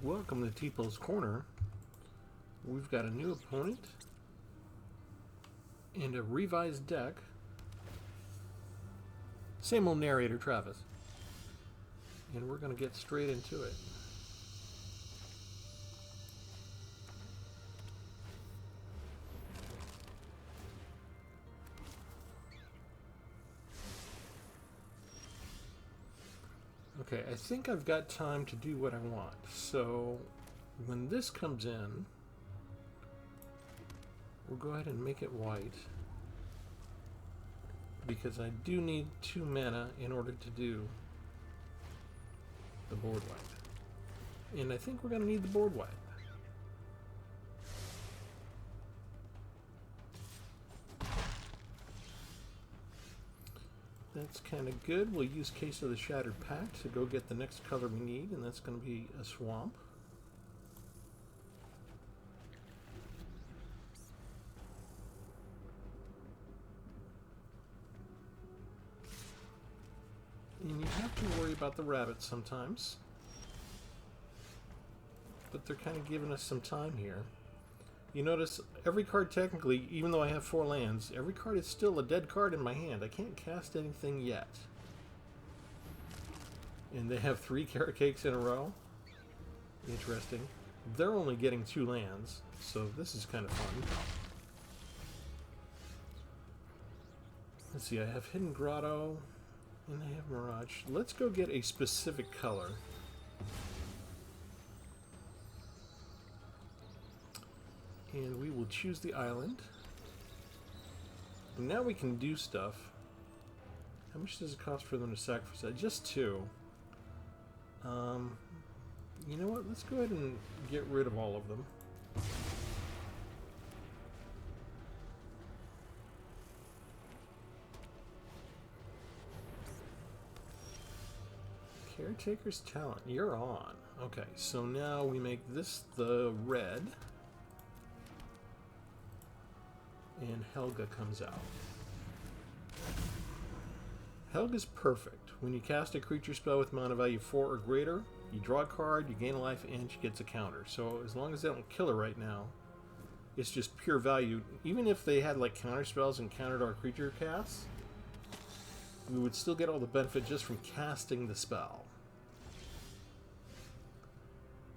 Welcome to Tpull's Corner. We've got a new opponent and a revised deck. Same old narrator, Travis. And we're going to get straight into it. Okay, I think I've got time to do what I want. So when this comes in, we'll go ahead and make it white, because I do need 2 mana in order to do the board wipe. And I think we're going to need the board wipe. That's kind of good. We'll use Case of the Shattered Pact to go get the next color we need, and that's going to be a swamp. And you have to worry about the rabbits sometimes. But they're kind of giving us some time here. You notice every card technically, even though I have 4 lands, every card is still a dead card in my hand. I can't cast anything yet. And they have 3 carrot cakes in a row. Interesting. They're only getting 2 lands, so this is kind of fun. Let's see, I have Hidden Grotto, and I have Mirage. Let's go get a specific color. And we will choose the island. And now we can do stuff. How much does it cost for them to sacrifice that? Just 2. You know what? Let's go ahead and get rid of all of them. Caretaker's Talent. You're on. Okay, so now we make this the red. And Helga comes out. Helga's perfect. When you cast a creature spell with mana value 4 or greater, you draw a card, you gain a life, and she gets a counter. So as long as they don't kill her right now, it's just pure value. Even if they had like counter spells and countered our creature casts, we would still get all the benefit just from casting the spell.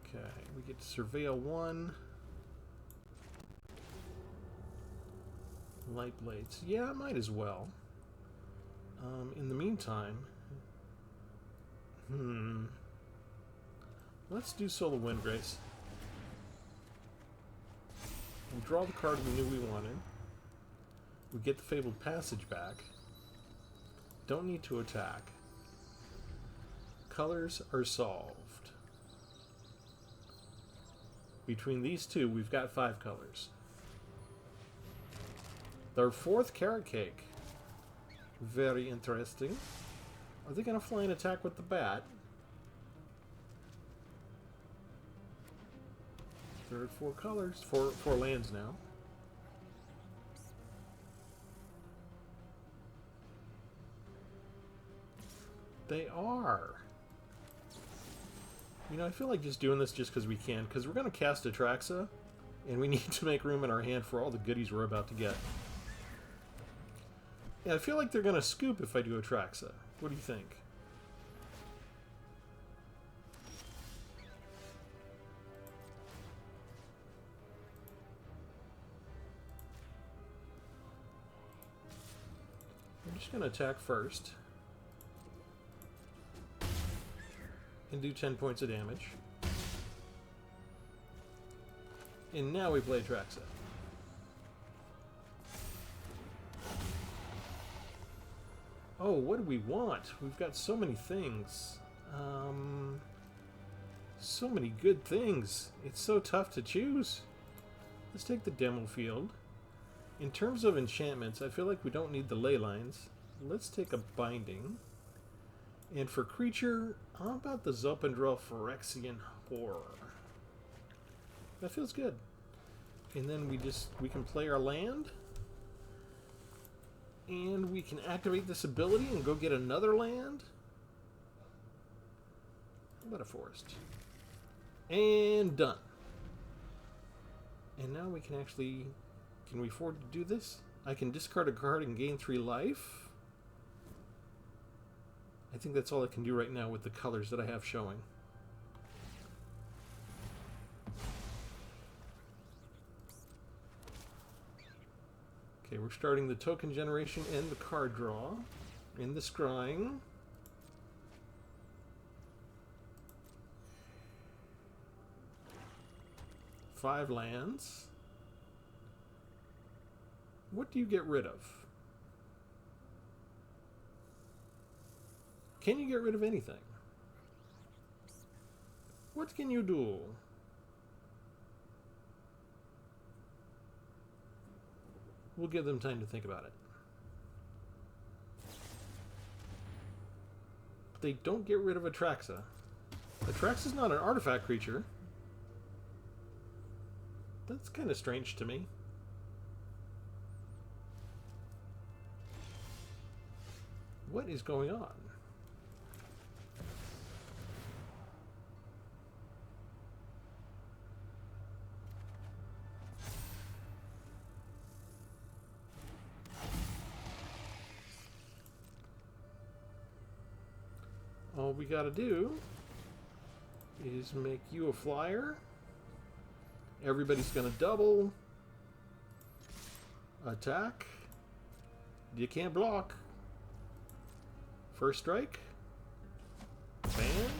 Okay, we get to Surveil 1. Light Blades. Yeah, I might as well. In the meantime, let's do Solar Windgrace. We'll draw the card we knew we wanted. We get the Fabled Passage back. Don't need to attack. Colors are solved. Between these two, we've got 5 colors. Their 4th carrot cake. Very interesting. Are they going to fly and attack with the bat? They're at 4 colors. 4 lands now. They are. You know, I feel like just doing this just because we can. Because we're going to cast Atraxa. And we need to make room in our hand for all the goodies we're about to get. Yeah, I feel like they're going to scoop if I do Atraxa. What do you think? I'm just going to attack first. And do 10 points of damage. And now we play Atraxa. Oh, what do we want? We've got so many things. So many good things. It's so tough to choose. Let's take the demo field. In terms of enchantments, I feel like we don't need the Leylines. Let's take a Binding. And for creature, how about the Zopendrel Phyrexian Horror? That feels good. And then we can play our land. And we can activate this ability and go get another land. How about a forest? And done. And now we can actually... Can we afford to do this? I can discard a card and gain 3 life. I think that's all I can do right now with the colors that I have showing. Okay, we're starting the token generation and the card draw. And the scrying. Five lands. What do you get rid of? Can you get rid of anything? What can you do? We'll give them time to think about it. They don't get rid of Atraxa. Atraxa's not an artifact creature. That's kind of strange to me. What is going on? All we gotta do is make you a flyer. Everybody's gonna double. Attack. You can't block. First strike. Bam.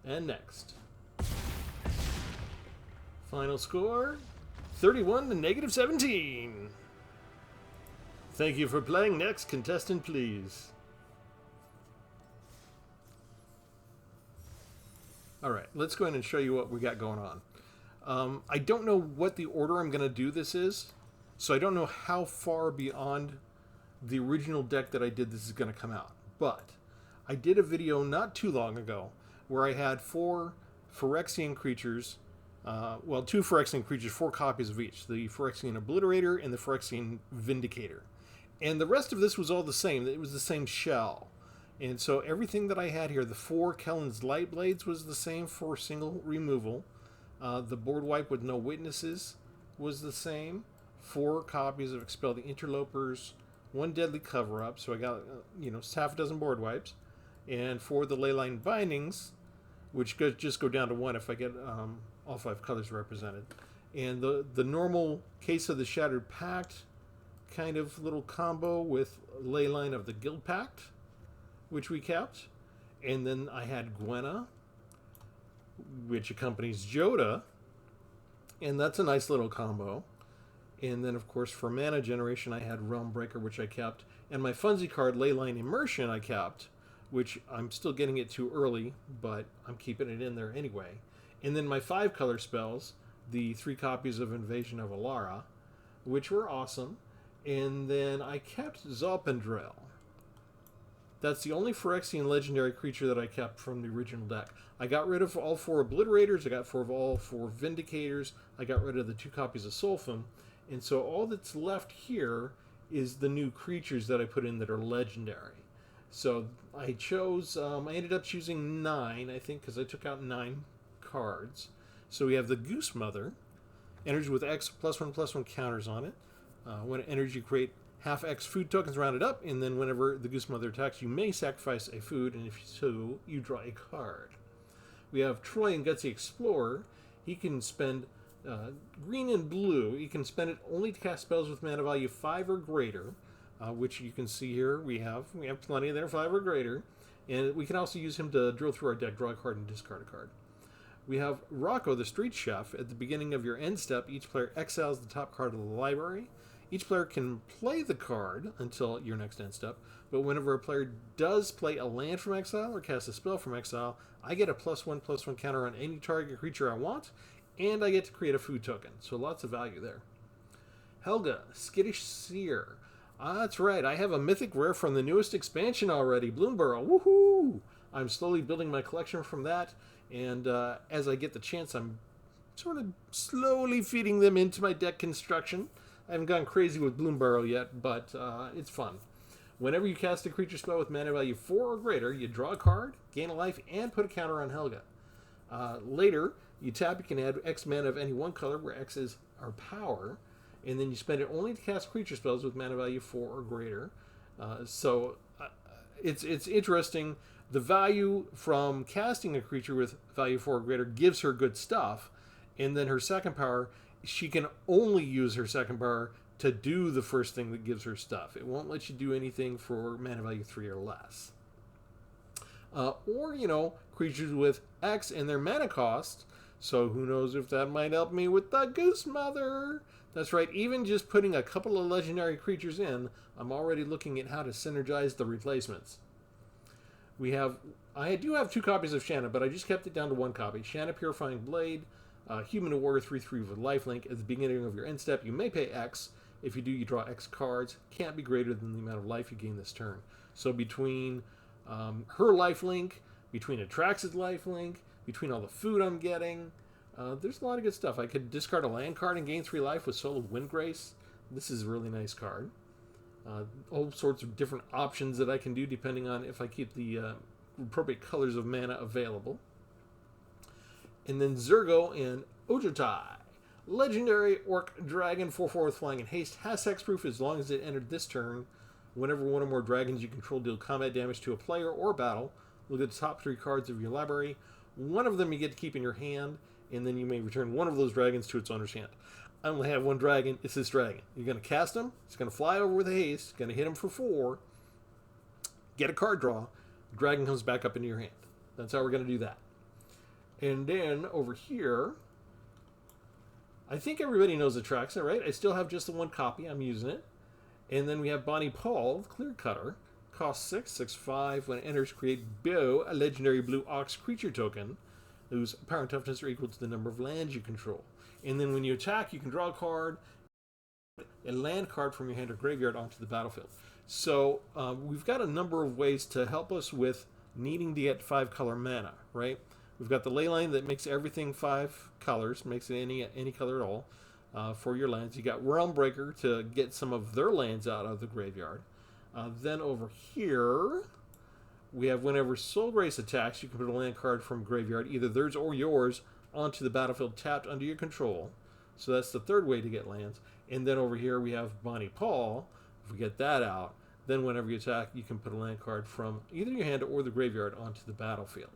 And next. Final score, 31 to -17. Thank you for playing. Next contestant, please. Alright, let's go ahead and show you what we got going on. I don't know what the order I'm going to do this is, so I don't know how far beyond the original deck that I did this is going to come out. But I did a video not too long ago where I had 4 Phyrexian creatures, well, 2 Phyrexian creatures, 4 copies of each. The Phyrexian Obliterator and the Phyrexian Vindicator. And the rest of this was all the same. It was the same shell. And so everything that I had here, the 4 Kellen's Light Blades was the same for single removal. The board wipe with no witnesses was the same. 4 copies of Expel the Interlopers, 1 Deadly Cover-Up, so I got, half a dozen board wipes. And 4 the Leyline Bindings, which just go down to 1 if I get all 5 colors represented. And the normal Case of the Shattered Pact kind of little combo with Leyline of the Guild Pact, which we kept. And then I had Gwenna, which accompanies Joda, and that's a nice little combo. And then, of course, for mana generation, I had Realm Breaker, which I kept, and my Funzy card, Leyline Immersion, I kept, which I'm still getting it too early, but I'm keeping it in there anyway. And then my 5 color spells, the 3 copies of Invasion of Alara, which were awesome. And then I kept Zalpendrel. That's the only Phyrexian legendary creature that I kept from the original deck. I got rid of all 4 Obliterators, I got rid of all 4 Vindicators, I got rid of the 2 copies of Sulfum, and so all that's left here is the new creatures that I put in that are legendary. So I chose, I ended up choosing 9, I think, because I took out 9 cards. So we have the Goose Mother, energy with X +1/+1 counters on it. When it enters, you create half X food tokens rounded up, and then whenever the Goose Mother attacks, you may sacrifice a food, and if so, you draw a card. We have Troy and Gutsy Explorer. He can spend green and blue. He can spend it only to cast spells with mana value 5 or greater, which you can see here. We have plenty there, 5 or greater. And we can also use him to drill through our deck, draw a card, and discard a card. We have Rocco, the Street Chef. At the beginning of your end step, each player exiles the top card of the library. Each player can play the card until your next end step, but whenever a player does play a land from exile or cast a spell from exile, I get a +1/+1 counter on any target creature I want, and I get to create a food token, so lots of value there. Helga, Skittish Seer. That's right, I have a mythic rare from the newest expansion already, Bloomburrow. Woohoo! I'm slowly building my collection from that, and as I get the chance, I'm sort of slowly feeding them into my deck construction. I haven't gone crazy with Bloomburrow yet, but it's fun. Whenever you cast a creature spell with mana value 4 or greater, you draw a card, gain a life, and put a counter on Helga. Later, you tap, you can add X mana of any one color, where X is our power, and then you spend it only to cast creature spells with mana value 4 or greater. It's interesting. The value from casting a creature with value 4 or greater gives her good stuff, and then her second power, she can only use her second power to do the first thing that gives her stuff. It won't let you do anything for mana value 3 or less. Or, creatures with X and their mana cost. So who knows if that might help me with the Goose Mother. That's right, even just putting a couple of legendary creatures in, I'm already looking at how to synergize the replacements. I do have 2 copies of Shanna, but I just kept it down to 1 copy. Shanna Purifying Blade, Human Warrior 3/3 with lifelink. At the beginning of your end step, you may pay X. If you do, you draw X cards. Can't be greater than the amount of life you gain this turn. So between her lifelink, between Atrax's lifelink, between all the food I'm getting, there's a lot of good stuff. I could discard a land card and gain 3 life with Soul of Windgrace. This is a really nice card. All sorts of different options that I can do depending on if I keep the appropriate colors of mana available. And then Zurgo and Ojotai. Legendary Orc Dragon, 4/4 with flying and haste. Has hexproof as long as it entered this turn. Whenever one or more dragons you control deal combat damage to a player or battle, look at the top 3 cards of your library. One of them you get to keep in your hand, and then you may return one of those dragons to its owner's hand. I only have 1 dragon. It's this dragon. You're going to cast him. It's going to fly over with a haste. Going to hit him for 4. Get a card draw. The dragon comes back up into your hand. That's how we're going to do that. And then over here, I think everybody knows Atraxa, right? I still have just the 1 copy. I'm using it. And then we have Tpull, Clear Cutter. Costs 6, 6/5. When it enters, create Bow, a legendary blue ox creature token, whose power and toughness are equal to the number of lands you control. And then when you attack, you can draw a card, a land card from your hand or graveyard onto the battlefield. So we've got a number of ways to help us with needing to get 5 color mana, right? We've got the Leyline that makes everything 5 colors, makes it any color at all for your lands. You got Realm Breaker to get some of their lands out of the graveyard. Then over here, we have whenever Soul Grace attacks, you can put a land card from graveyard, either theirs or yours, onto the battlefield tapped under your control. So that's the 3rd way to get lands. And then over here we have Tpull. If we get that out, then whenever you attack, you can put a land card from either your hand or the graveyard onto the battlefield.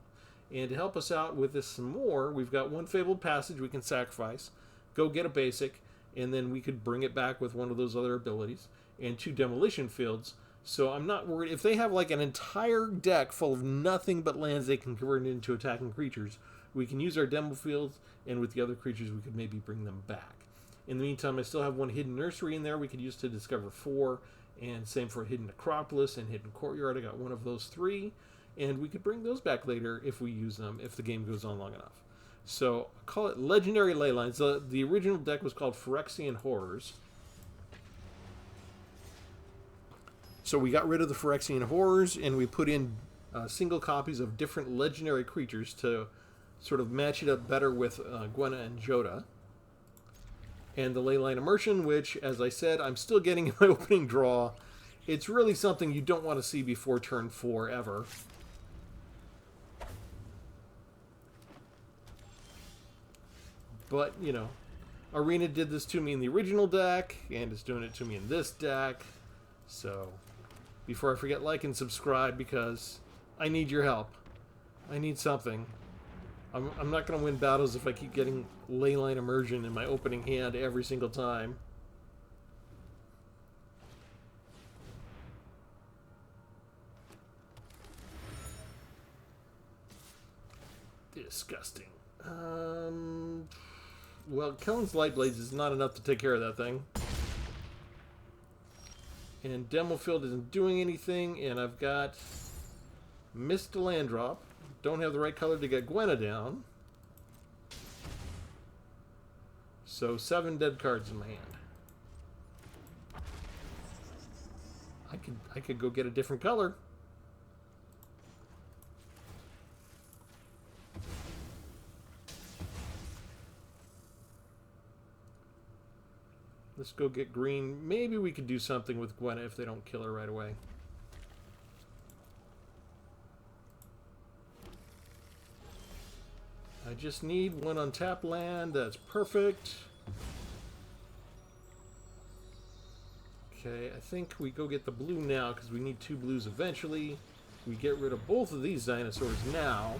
And to help us out with this some more, we've got 1 Fabled Passage we can sacrifice, go get a basic, and then we could bring it back with one of those other abilities, and 2 Demolition Fields. So I'm not worried. If they have like an entire deck full of nothing but lands they can convert into attacking creatures, we can use our Demo Fields, and with the other creatures we could maybe bring them back. In the meantime, I still have 1 Hidden Nursery in there we could use to discover 4, and same for Hidden Necropolis and Hidden Courtyard. I got 1 of those 3, and we could bring those back later if we use them, if the game goes on long enough. So I call it Legendary Leylines. The original deck was called Phyrexian Horrors. So we got rid of the Phyrexian Horrors, and we put in single copies of different legendary creatures to sort of match it up better with Gwenna and Joda. And the Leyline Immersion, which, as I said, I'm still getting in my opening draw. It's really something you don't want to see before turn 4 ever. But, Arena did this to me in the original deck, and it's doing it to me in this deck. So, before I forget, like and subscribe, because I need your help. I need something. I'm not going to win battles if I keep getting Leyline Immersion in my opening hand every single time. Disgusting. Well, Kellen's Lightblades is not enough to take care of that thing. And Demofield isn't doing anything, and I've got missed a land drop. Don't have the right color to get Gwenna down. So 7 dead cards in my hand. I could go get a different color. Let's go get green. Maybe we could do something with Gwenna if they don't kill her right away. I just need one untapped land. That's perfect. Okay, I think we go get the blue now because we need 2 blues eventually. We get rid of both of these dinosaurs now.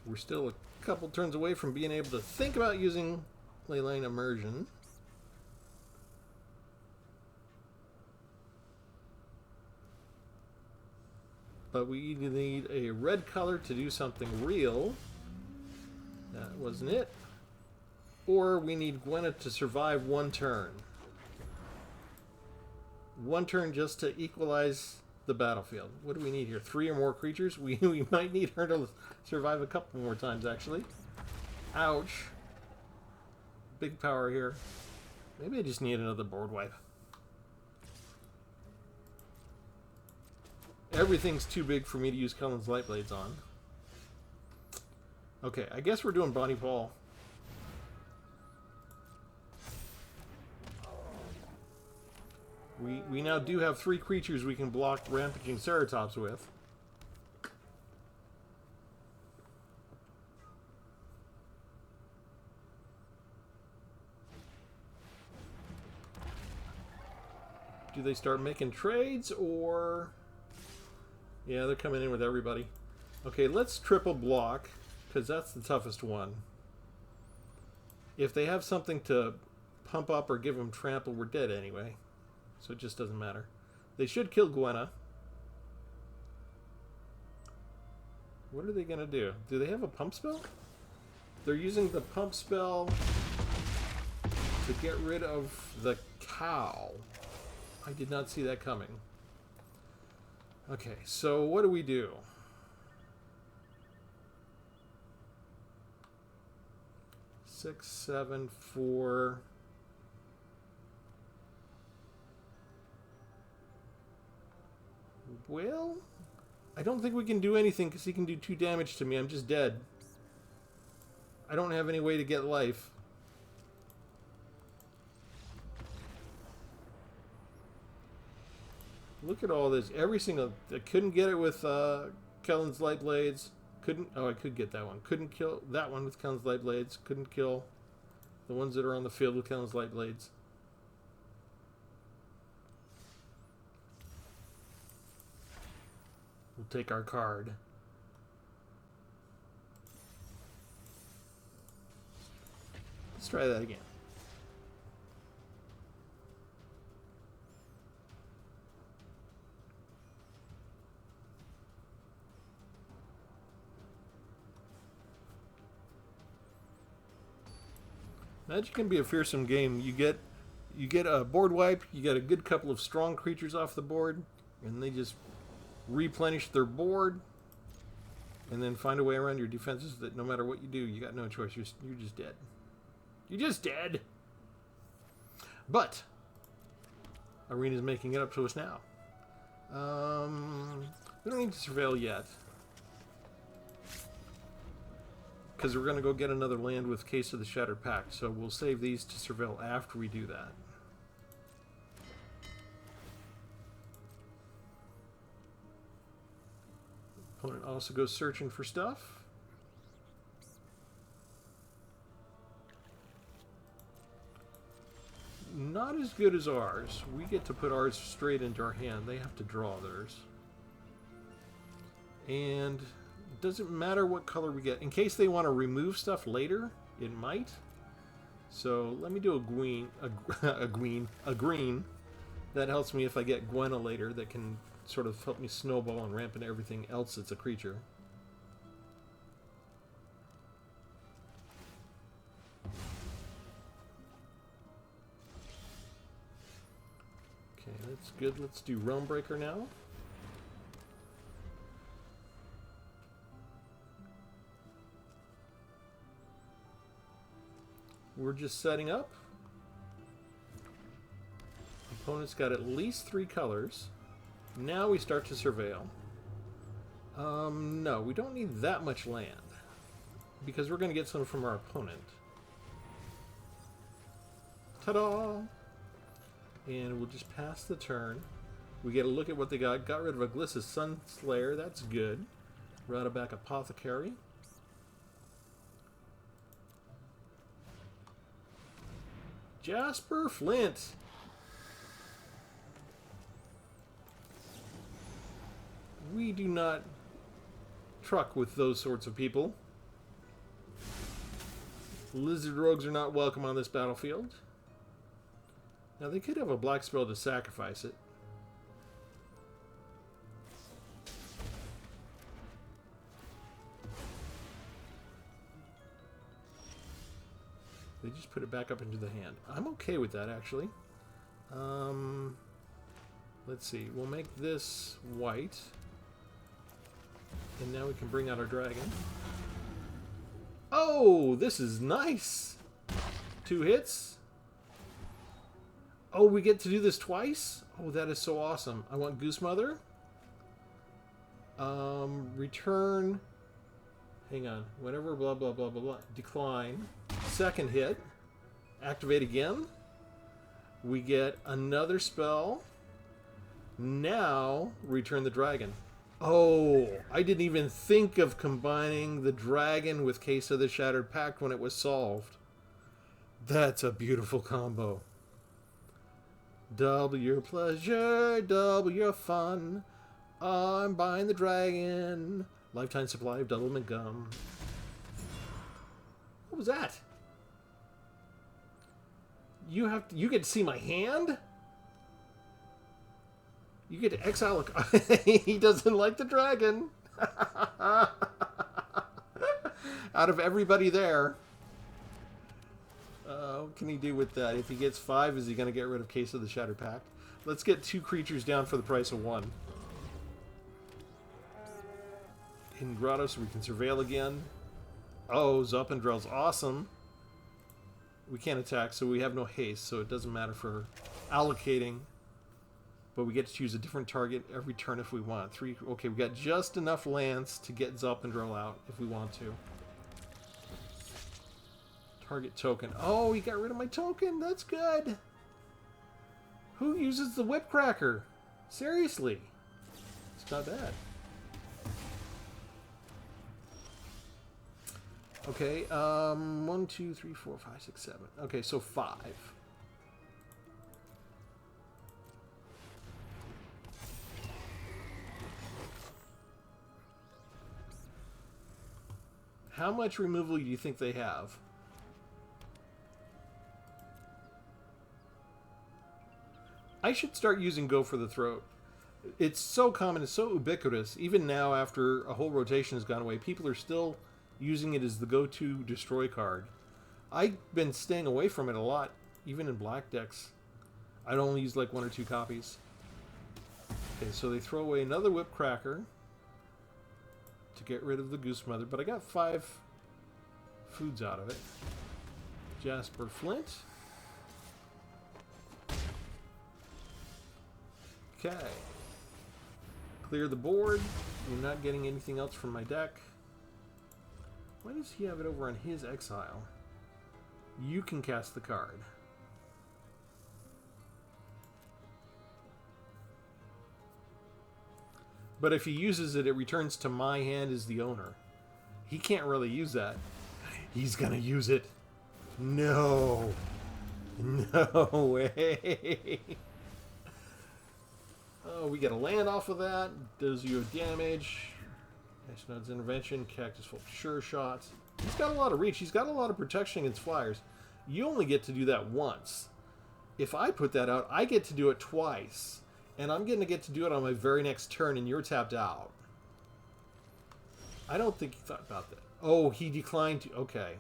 We're still a couple turns away from being able to think about using Leyline Immersion. But we either need a red color to do something real. That wasn't it. Or we need Gwenna to survive 1 turn. 1 turn just to equalize the battlefield. What do we need here? 3 or more creatures? We might need her to survive a couple more times, actually. Ouch. Big power here. Maybe I just need another board wipe. Everything's too big for me to use Cullen's Light Blades on. Okay, I guess we're doing Bonnie Paul. We now do have 3 creatures we can block Rampaging Ceratops with. Do they start making trades, or... Yeah, they're coming in with everybody. Okay, let's triple block, because that's the toughest one. If they have something to pump up or give them trample, we're dead anyway. So it just doesn't matter. They should kill Gwenna. What are they going to do? Do they have a pump spell? They're using the pump spell to get rid of the cow. I did not see that coming. Okay, so what do we do? 6, 7, 4... Well, I don't think we can do anything because he can do 2 damage to me. I'm just dead. I don't have any way to get life. Look at all this. Every single... I couldn't get it with Cullen's Light Blades. Couldn't... Oh, I could get that one. Couldn't kill that one with Cullen's Light Blades. Couldn't kill the ones that are on the field with Cullen's Light Blades. We'll take our card. Let's try that again. Magic can be a fearsome game. You get a board wipe, you get a good couple of strong creatures off the board, and they just replenish their board, and then find a way around your defenses that no matter what you do, you got no choice. You're just dead. You're just dead. But Arena's making it up to us now. We don't need to surveil yet, because we're going to go get another land with Case of the Shattered Pact, so we'll save these to surveil after we do that. Opponent also goes searching for stuff. Not as good as ours. We get to put ours straight into our hand. They have to draw theirs. And it doesn't matter what color we get. In case they want to remove stuff later, it might. So let me do a green. That helps me if I get Gwenna later. That can sort of help me snowball and ramp into everything else that's a creature. Okay, that's good. Let's do Realm Breaker now. We're just setting up. Opponent's got at least 3 colors. Now we start to surveil. No, we don't need that much land, because we're going to get some from our opponent. Ta-da! And we'll just pass the turn. We get a look at what they got. Got rid of a Gliss's Sunslayer. That's good. Radaback Apothecary. Jasper Flint. We do not truck with those sorts of people. Lizard rogues are not welcome on this battlefield. Now they could have a black spell to sacrifice it. They just put it back up into the hand. I'm okay with that, actually. Let's see. We'll make this white. And now we can bring out our dragon. Oh, this is nice. 2 hits. Oh, we get to do this twice? Oh, that is so awesome. I want Goose Mother. Return. Hang on. Whenever blah, blah, blah, blah, blah. Decline. Second hit. Activate again. We get another spell. Now, return the dragon. Oh, I didn't even think of combining the dragon with Case of the Shattered Pact when it was solved. That's a beautiful combo. Double your pleasure, double your fun. I'm buying the dragon. Lifetime supply of Doublemint Gum. What was that? You get to see my hand? You get to exile a... He doesn't like the dragon. Out of everybody there. What can he do with that? If he gets 5, is he going to get rid of Case of the Shattered Pact? Let's get 2 creatures down for the price of 1. In Grotto so we can surveil again. Oh, Zoppendrell's awesome. We can't attack, so we have no haste, so it doesn't matter for allocating. But we get to choose a different target every turn if we want. 3. Okay, we got just enough lands to get Zoppendrell out if we want to. Target token. Oh, he got rid of my token. That's good. Who uses the Whip Cracker? Seriously. It's not bad. Okay, 1, 2, 3, 4, 5, 6, 7. Okay, so 5. How much removal do you think they have? I should start using Go for the Throat. It's so common, it's so ubiquitous. Even now, after a whole rotation has gone away, people are still using it as the go-to destroy card. I've been staying away from it a lot, even in black decks. I'd only use like 1 or 2 copies. Okay, so they throw away another Whip Cracker to get rid of the Goose Mother, but I got 5 foods out of it. Jasper Flint. Okay. Clear the board. You're not getting anything else from my deck. Why does he have it over on his exile? You can cast the card. But if he uses it, it returns to my hand as the owner. He can't really use that. He's gonna use it. No. No way. Oh, we get a land off of that. Does you damage. Node's Intervention. Cactus Full Sure Shot. He's got a lot of reach. He's got a lot of protection against flyers. You only get to do that once. If I put that out, I get to do it twice. And I'm going to get to do it on my very next turn, and you're tapped out. I don't think he thought about that. Oh, he declined to... Okay.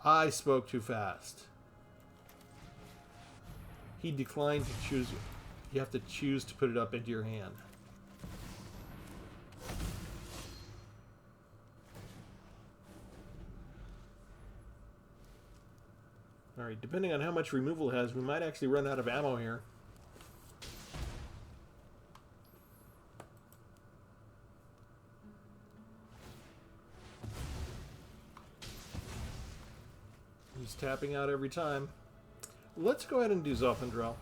I spoke too fast. He declined to choose... You have to choose to put it up into your hand. Alright, depending on how much removal it has, we might actually run out of ammo here. He's tapping out every time. Let's go ahead and do Zoppendrell.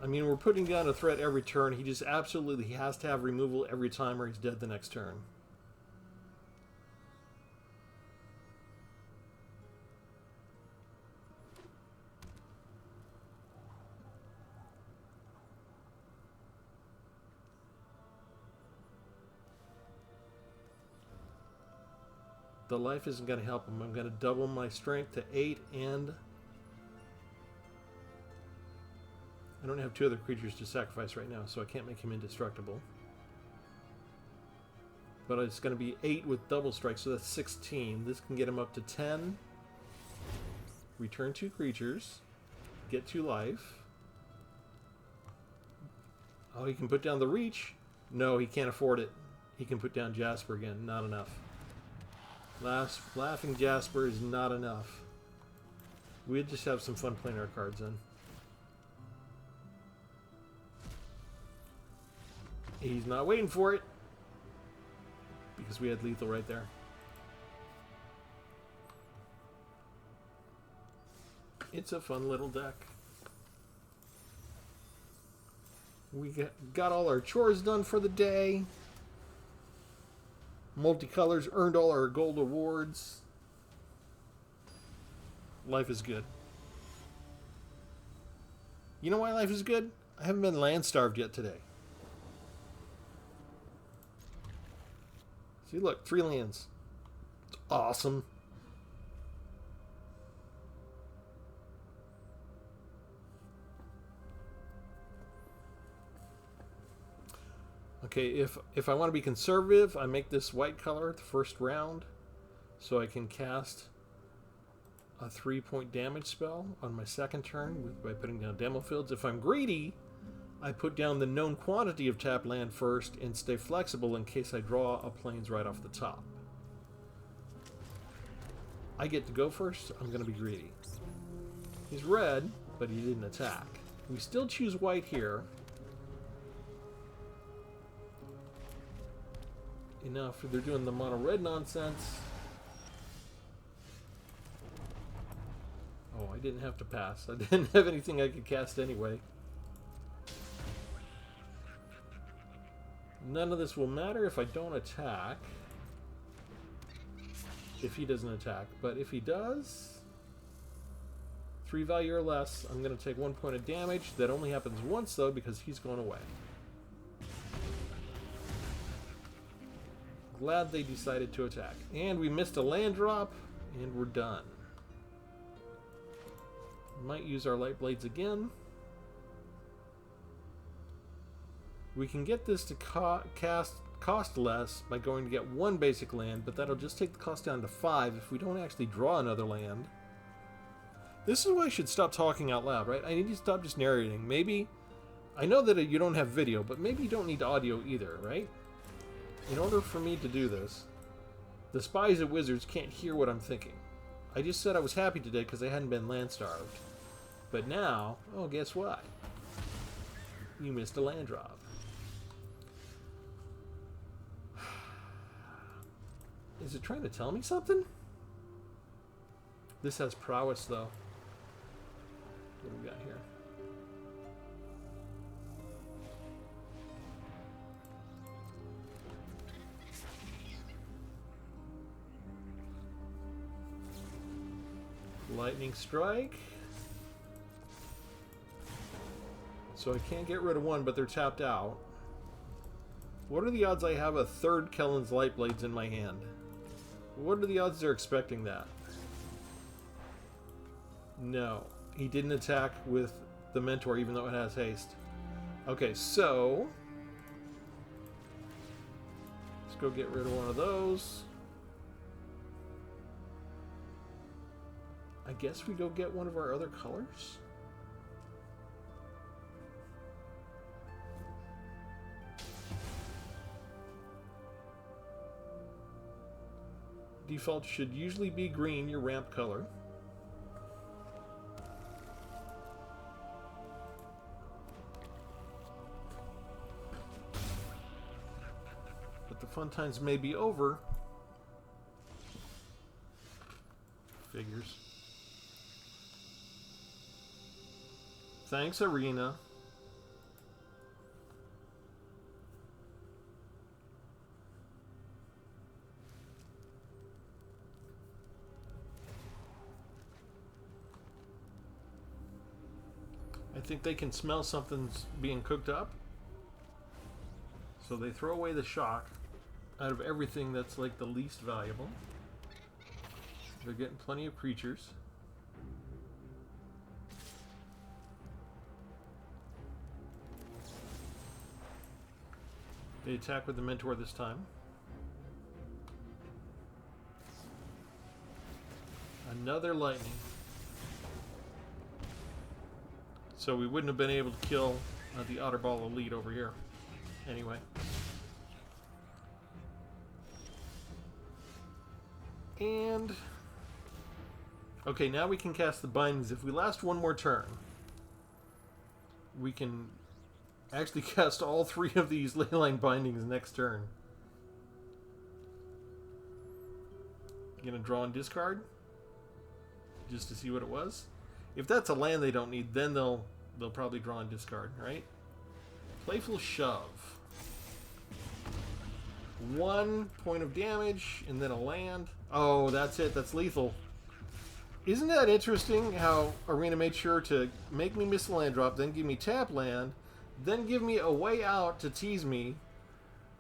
I mean, we're putting down a threat every turn. He just absolutely he has to have removal every time or he's dead the next turn. The life isn't going to help him. I'm going to double my strength to 8, and I don't have 2 other creatures to sacrifice right now, so I can't make him indestructible. But it's going to be 8 with double strike, so that's 16. This can get him up to 10. Return 2 creatures. Get 2 life. Oh, he can put down the reach. No, he can't afford it. He can put down Jasper again. Not enough. Laughing Jasper is not enough. We'll just have some fun playing our cards then. He's not waiting for it. Because we had lethal right there. It's a fun little deck. We got all our chores done for the day. Multicolors earned all our gold awards. Life is good. You know why life is good? I haven't been land starved yet today. See, look, 3 lands. It's awesome. Okay, if I want to be conservative, I make this white color the first round, so I can cast a 3-point damage spell on my second turn by putting down demo fields. If I'm greedy, I put down the known quantity of tapped land first and stay flexible in case I draw a plains right off the top. I get to go first. I'm going to be greedy. He's red, but he didn't attack. We still choose white here. Enough. They're doing the mono red nonsense. Oh, I didn't have to pass. I didn't have anything I could cast anyway. None of this will matter if I don't attack. If he doesn't attack. But if he does, 3 value or less, I'm going to take 1 point of damage. That only happens once, though, because he's going away. Glad they decided to attack. And we missed a land drop, and we're done. Might use our light blades again. We can get this to cost less by going to get 1 basic land, but that'll just take the cost down to 5 if we don't actually draw another land. This is why I should stop talking out loud, right? I need to stop just narrating. Maybe, I know that you don't have video, but maybe you don't need audio either, right? In order for me to do this, the spies at Wizards can't hear what I'm thinking. I just said I was happy today because I hadn't been land starved. But now, oh, guess what? You missed a land drop. Is it trying to tell me something? This has prowess, though. What do we got here? Lightning strike. So I can't get rid of 1, but they're tapped out. What are the odds I have a 3rd Kellen's Light Blades in my hand? What are the odds they're expecting that? No. He didn't attack with the Mentor, even though it has haste. Okay, so let's go get rid of 1 of those. I guess we go get 1 of our other colors. Default should usually be green, your ramp color. But the fun times may be over. Figures. Thanks, Arena. I think they can smell something's being cooked up. So they throw away the shock out of everything that's like the least valuable. They're getting plenty of creatures. They attack with the Mentor this time. Another lightning. So we wouldn't have been able to kill the Otterball Elite over here. Anyway. And... okay, now we can cast the Bindings. If we last one more turn, we can actually cast all 3 of these Leyline Bindings next turn. Gonna draw and discard? Just to see what it was. If that's a land they don't need, then they'll probably draw and discard, right? Playful Shove. 1 point of damage, and then a land. Oh, that's it. That's lethal. Isn't that interesting how Arena made sure to make me miss a land drop, then give me tap land, then give me a way out to tease me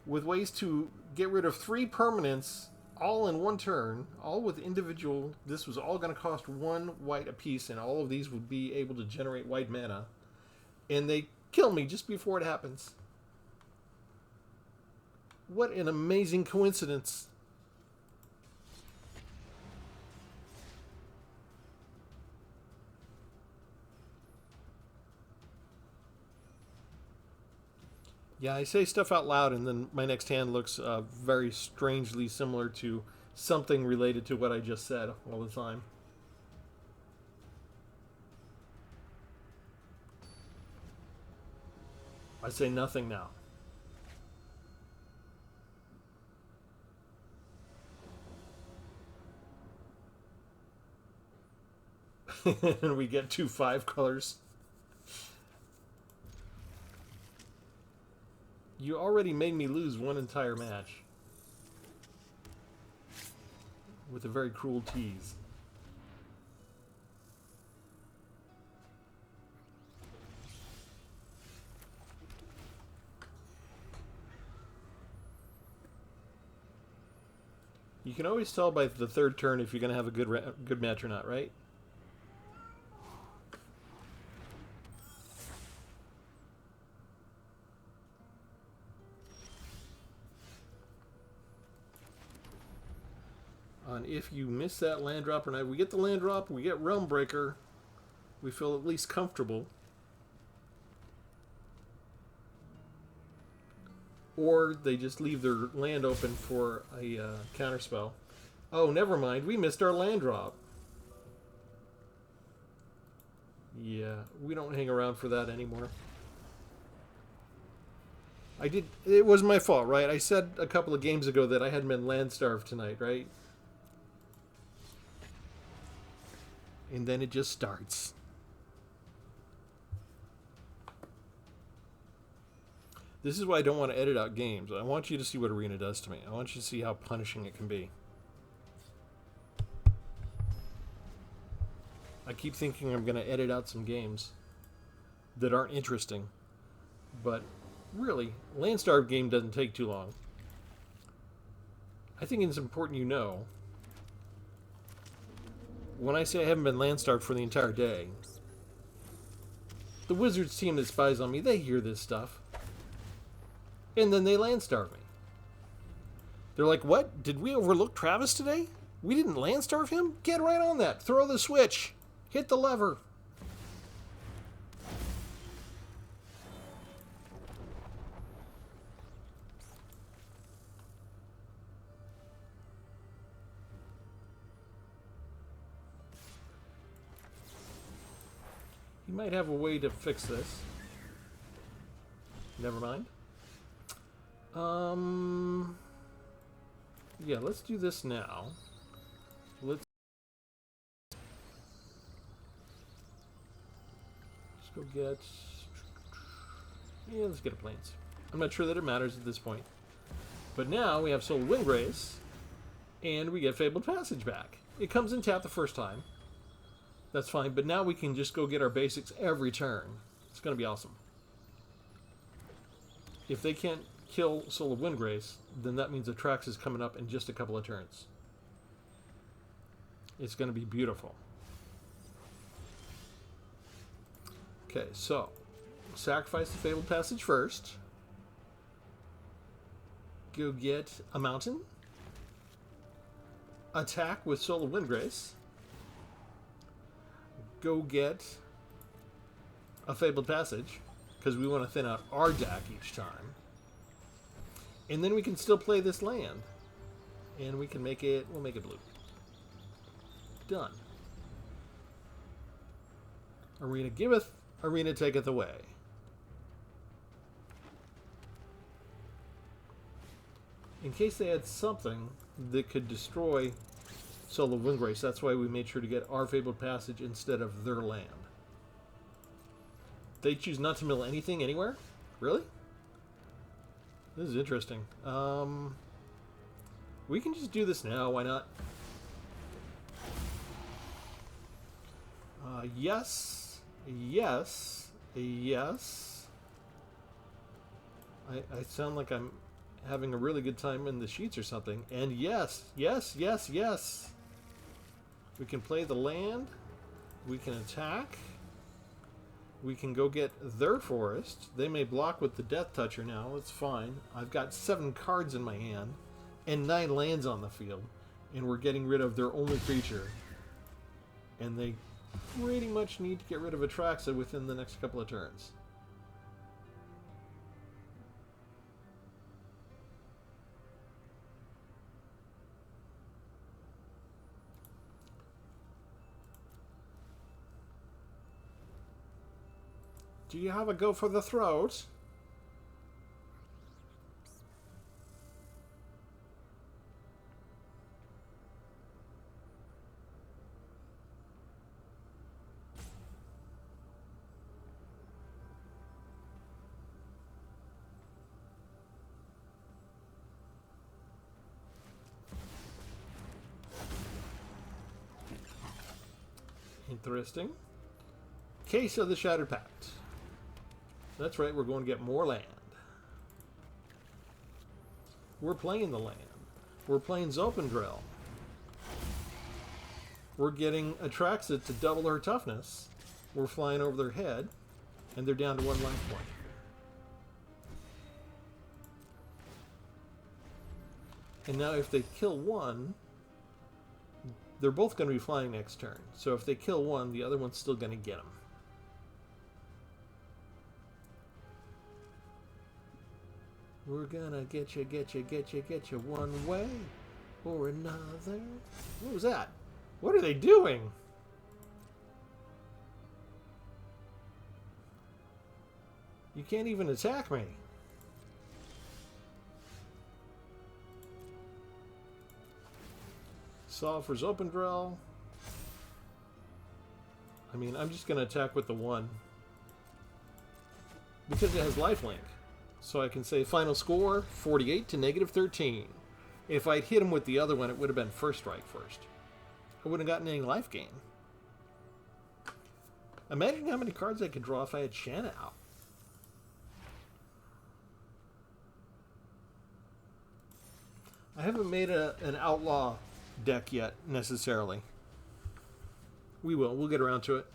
with ways to get rid of 3 permanents all in 1 turn, all with individual. This was all going to cost 1 white apiece, and all of these would be able to generate white mana. And they kill me just before it happens. What an amazing coincidence. Yeah, I say stuff out loud, and then my next hand looks very strangely similar to something related to what I just said all the time. I say nothing now. And we get 2 5 colors. You already made me lose 1 entire match with a very cruel tease. You can always tell by the 3rd turn if you're going to have a good match or not, right? And if you miss that land drop or not, we get the land drop, we get Realm Breaker, we feel at least comfortable. Or they just leave their land open for a counterspell. Oh, never mind, we missed our land drop. Yeah, we don't hang around for that anymore. It was my fault, right? I said a couple of games ago that I hadn't been land starved tonight, right? And then it just starts. This is why I don't want to edit out games. I want you to see what Arena does to me. I want you to see how punishing it can be. I keep thinking I'm going to edit out some games that aren't interesting. But really, land starved game doesn't take too long. I think it's important you know, when I say I haven't been land starved for the entire day, the Wizards team that spies on me, they hear this stuff. And then they land starve me. They're like, what? Did we overlook Travis today? We didn't land starve him? Get right on that. Throw the switch. Hit the lever. You might have a way to fix this. Never mind. Yeah, let's do this now. Let's go get... yeah, let's get a Plains. I'm not sure that it matters at this point. But now we have Soul Windgrace, and we get Fabled Passage back. It comes in tap the first time. That's fine, but now we can just go get our basics every turn. It's going to be awesome. If they can't kill Soul of Windgrace, then that means Atrax is coming up in just a couple of turns. It's going to be beautiful. Okay, so sacrifice the Fabled Passage first. Go get a mountain. Attack with Soul of Windgrace. Go get a Fabled Passage, because we want to thin out our deck each time. And then we can still play this land. And we can make it, we'll make it blue. Done. Arena giveth, arena taketh away. In case they had something that could destroy Soul of Windgrace, that's why we made sure to get our Fabled Passage instead of their land. They choose not to mill anything anywhere? Really? This is interesting. We can just do this now, why not? Yes. Yes. Yes. I sound like I'm having a really good time in the sheets or something. And yes, yes, yes, yes. We can play the land. We can attack. We can go get their forest. They may block with the Death Toucher now. It's fine. I've got 7 cards in my hand and 9 lands on the field. And we're getting rid of their only creature. And they pretty much need to get rid of Atraxa within the next couple of turns. Do you have a go for the throat? Interesting. Case of the Shattered Pact. That's right, we're going to get more land. We're playing the land. We're playing Zopendrel. We're getting Atraxa to double her toughness. We're flying over their head, and they're down to 1 life point. And now if they kill one, they're both going to be flying next turn. So if they kill one, the other one's still going to get them. We're gonna get you one way or another. What was that? What are they doing? You can't even attack me. Solve for Zopendrel. I mean, I'm just gonna attack with the 1. Because it has lifelink. So I can say final score, 48 to -13. If I'd hit him with the other one, it would have been first strike first. I wouldn't have gotten any life gain. Imagine how many cards I could draw if I had Shanna out. I haven't made an outlaw deck yet, necessarily. We will. We'll get around to it.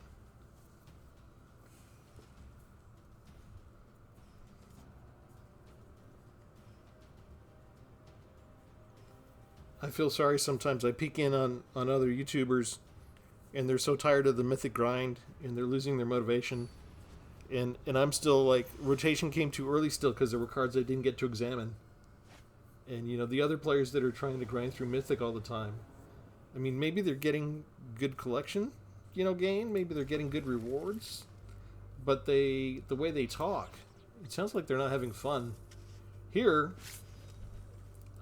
I feel sorry sometimes. I peek in on other YouTubers, and they're so tired of the Mythic grind, and they're losing their motivation. And I'm still like, rotation came too early still because there were cards I didn't get to examine. And, you know, the other players that are trying to grind through Mythic all the time, I mean, maybe they're getting good collection, you know, gain. Maybe they're getting good rewards. But the way they talk, it sounds like they're not having fun. Here,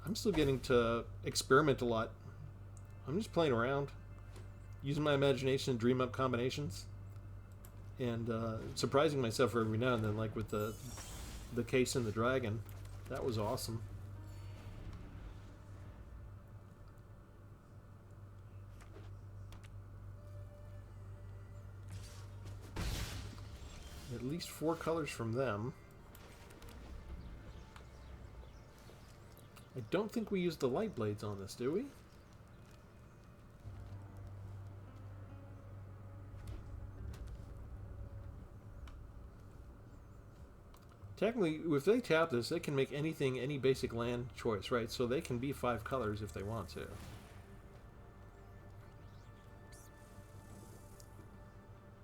I'm still getting to experiment a lot. I'm just playing around, using my imagination to dream up combinations, and surprising myself every now and then, like with the case and the dragon. That was awesome. At least 4 colors from them. I don't think we used the light blades on this, do we? Technically, if they tap this, they can make anything, any basic land choice, right? So they can be 5 colors if they want to.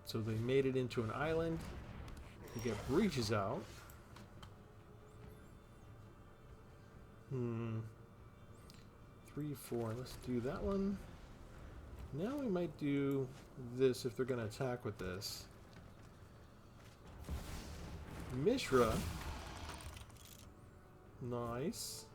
So they made it into an island. They get breaches out. 3, 4. Let's do that one. Now we might do this if they're going to attack with this. Mishra. Nice.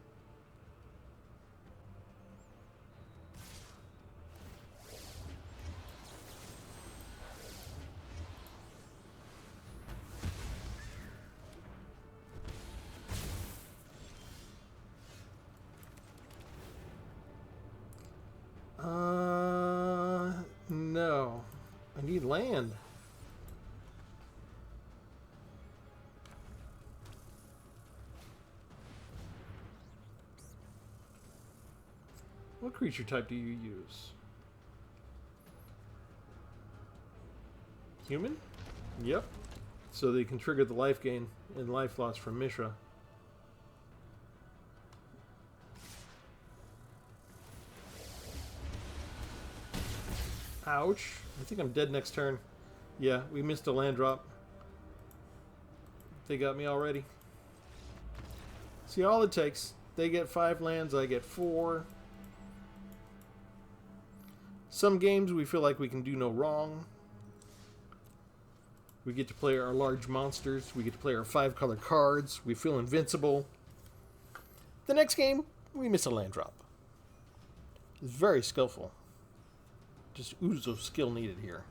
No. I need land. What creature type do you use? Human? Yep. So they can trigger the life gain and life loss from Mishra. Ouch. I think I'm dead next turn. Yeah, we missed a land drop. They got me already. See, all it takes, they get 5 lands, I get 4. Some games we feel like we can do no wrong. We get to play our large monsters. We get to play our 5-color cards. We feel invincible. The next game, we miss a land drop. It's very skillful. Just oozes of skill needed here.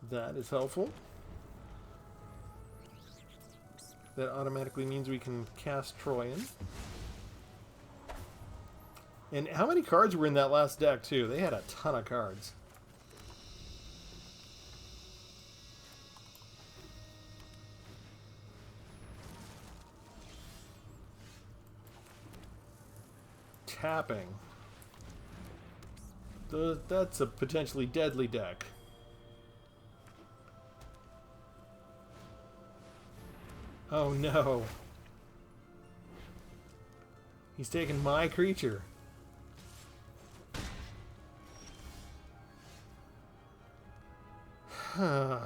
That is helpful. That automatically means we can cast Troyan. And how many cards were in that last deck, too? They had a ton of cards. Tapping. That's a potentially deadly deck. Oh no. He's taking my creature. Okay,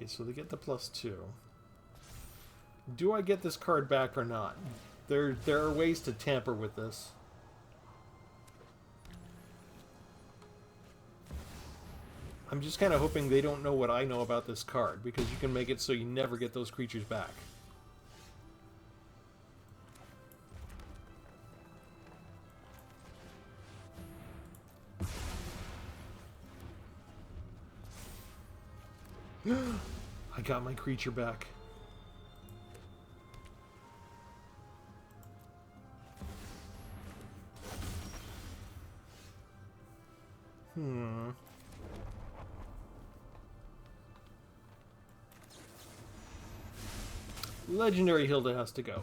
so they get the +2. Do I get this card back or not? There are ways to tamper with this. I'm just kind of hoping they don't know what I know about this card, because you can make it so you never get those creatures back. I got my creature back. Legendary Hilda has to go.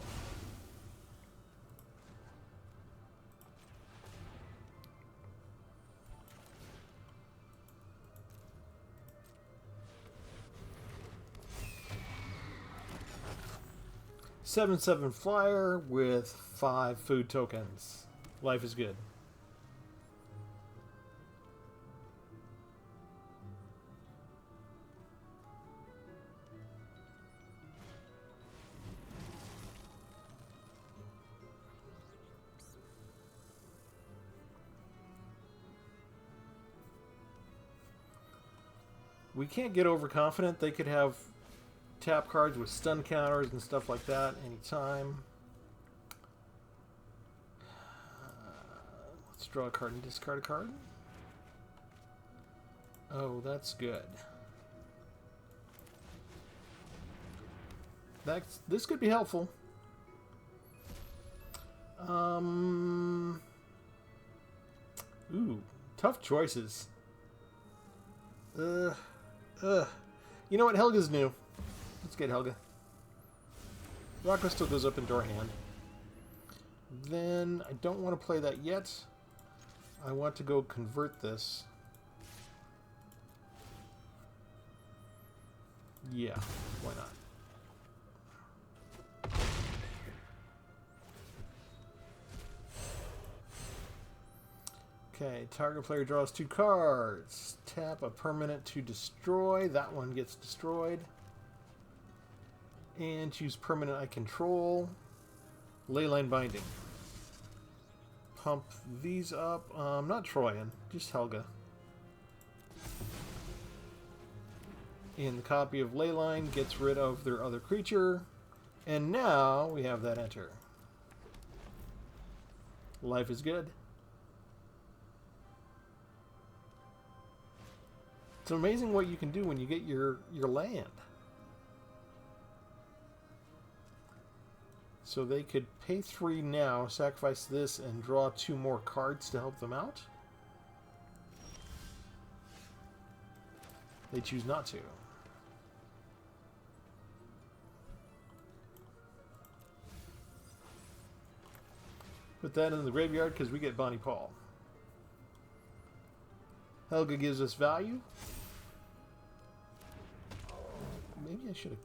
Seven flyer with 5 food tokens. Life is good. We can't get overconfident. They could have tap cards with stun counters and stuff like that anytime. Let's draw a card and discard a card. Oh, that's good. This could be helpful. Ooh, tough choices. You know what? Helga's new. Let's get Helga. Rock Crystal goes up into our hand. Then I don't want to play that yet. I want to go convert this. Yeah, why not? Okay, target player draws 2 cards. Tap a permanent to destroy. That one gets destroyed. And choose permanent I control. Leyline Binding. Pump these up. Not Troyan, just Helga. And the copy of Leyline gets rid of their other creature. And now we have that enter. Life is good. It's amazing what you can do when you get your land. So they could pay 3 now, sacrifice this, and draw 2 more cards to help them out. They choose not to. Put that in the graveyard because we get Bonnie Paul. Helga gives us value. Maybe I should have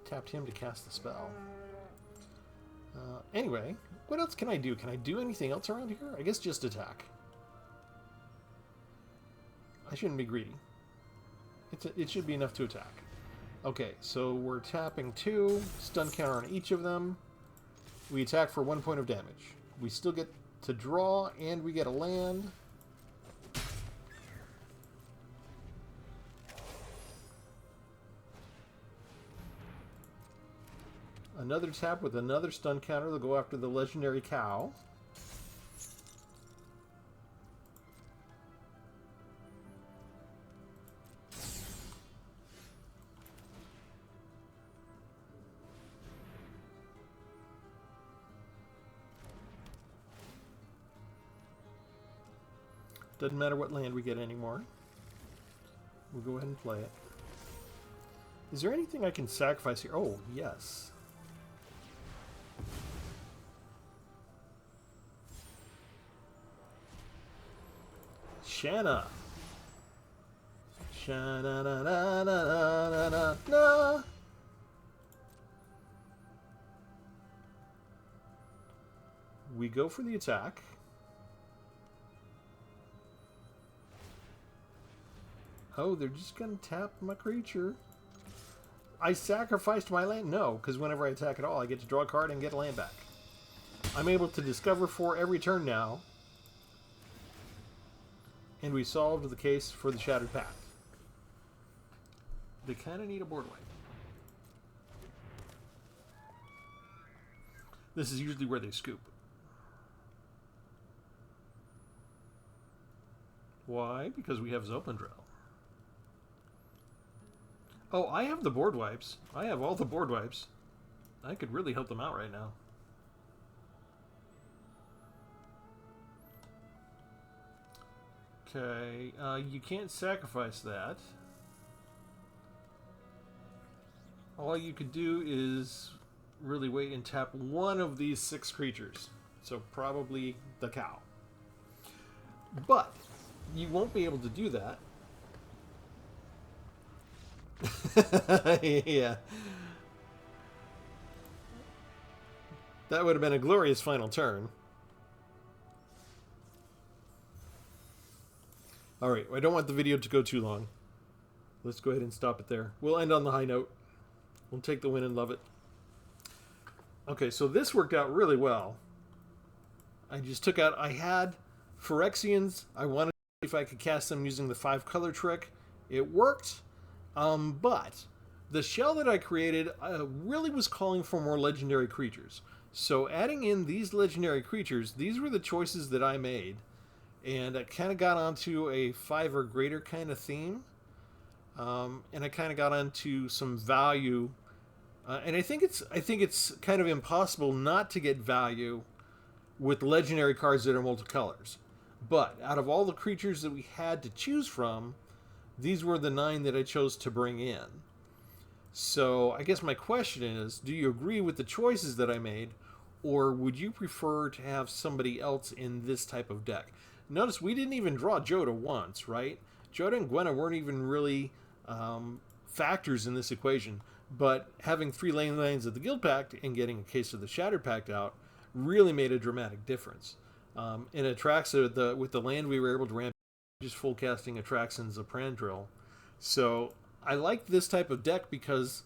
tapped him to cast the spell. Anyway, what else can I do? Can I do anything else around here? I guess just attack. I shouldn't be greedy. It should be enough to attack. Okay, so we're tapping 2, stun counter on each of them. We attack for 1 point of damage. We still get to draw, and we get a land. Another tap with another stun counter. They'll go after the legendary cow. Doesn't matter what land we get anymore. We'll go ahead and play it. Is there anything I can sacrifice here? Oh, yes. Shanna. Sha-na-na-na-na-na-na-na. We go for the attack. Oh, they're just going to tap my creature. I sacrificed my land? No, because whenever I attack at all, I get to draw a card and get a land back. I'm able to discover 4 every turn now. And we solved the case for the Shattered Path. They kind of need a board wipe. This is usually where they scoop. Why? Because we have Zopandrel. Oh, I have the board wipes. I have all the board wipes. I could really help them out right now. Okay, you can't sacrifice that. All you could do is really wait and tap one of these 6 creatures. So probably the cow. But you won't be able to do that. Yeah. That would have been a glorious final turn. Alright, I don't want the video to go too long. Let's go ahead and stop it there. We'll end on the high note. We'll take the win and love it. Okay, so this worked out really well. I just took out... I had Phyrexians. I wanted to see if I could cast them using the 5-color trick. It worked. But the shell that I created really was calling for more legendary creatures. So adding in these legendary creatures, these were the choices that I made and I kind of got onto a 5 or greater kind of theme, and I kind of got onto some value, and I think it's kind of impossible not to get value with legendary cards that are multicolors. But out of all the creatures that we had to choose from, these were the 9 that I chose to bring in. So I guess my question is, do you agree with the choices that I made, or would you prefer to have somebody else in this type of deck? Notice we didn't even draw Joda once, right? Joda and Gwenna weren't even really factors in this equation, but having 3 Leylines of the Guild Pact and getting a case of the Shattered Pact out really made a dramatic difference. And Atraxa, with the land we were able to ramp, just full casting Atraxa and Zaprandril. So I like this type of deck because,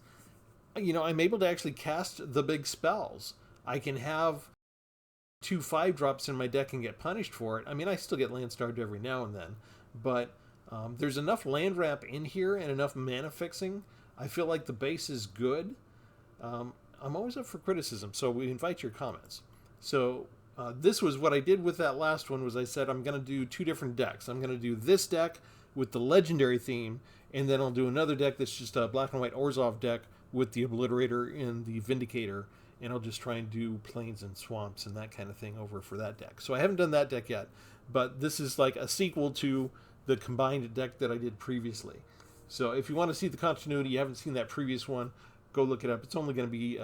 I'm able to actually cast the big spells. I can have 2 5-drops in my deck and get punished for it. I mean, I still get land starved every now and then, but there's enough land ramp in here and enough mana fixing. I feel like the base is good. I'm always up for criticism, so we invite your comments. So this was what I did with that last one, was I said I'm going to do 2 different decks. I'm going to do this deck with the legendary theme, and then I'll do another deck that's just a black and white Orzhov deck with the Obliterator and the Vindicator, and I'll just try and do plains and swamps and that kind of thing over for that deck. So I haven't done that deck yet, but this is like a sequel to the combined deck that I did previously. So if you want to see the continuity, you haven't seen that previous one, go look it up. It's only going to be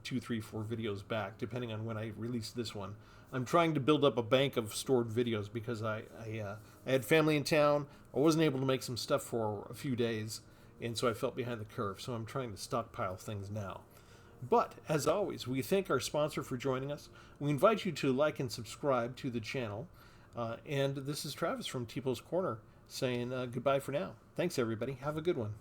2, 3, 4 videos back, depending on when I release this one. I'm trying to build up a bank of stored videos because I had family in town. I wasn't able to make some stuff for a few days, and so I felt behind the curve. So I'm trying to stockpile things now. But as always, we thank our sponsor for joining us. We invite you to like and subscribe to the channel. And this is Travis from Tpull's Corner saying goodbye for now. Thanks, everybody. Have a good one.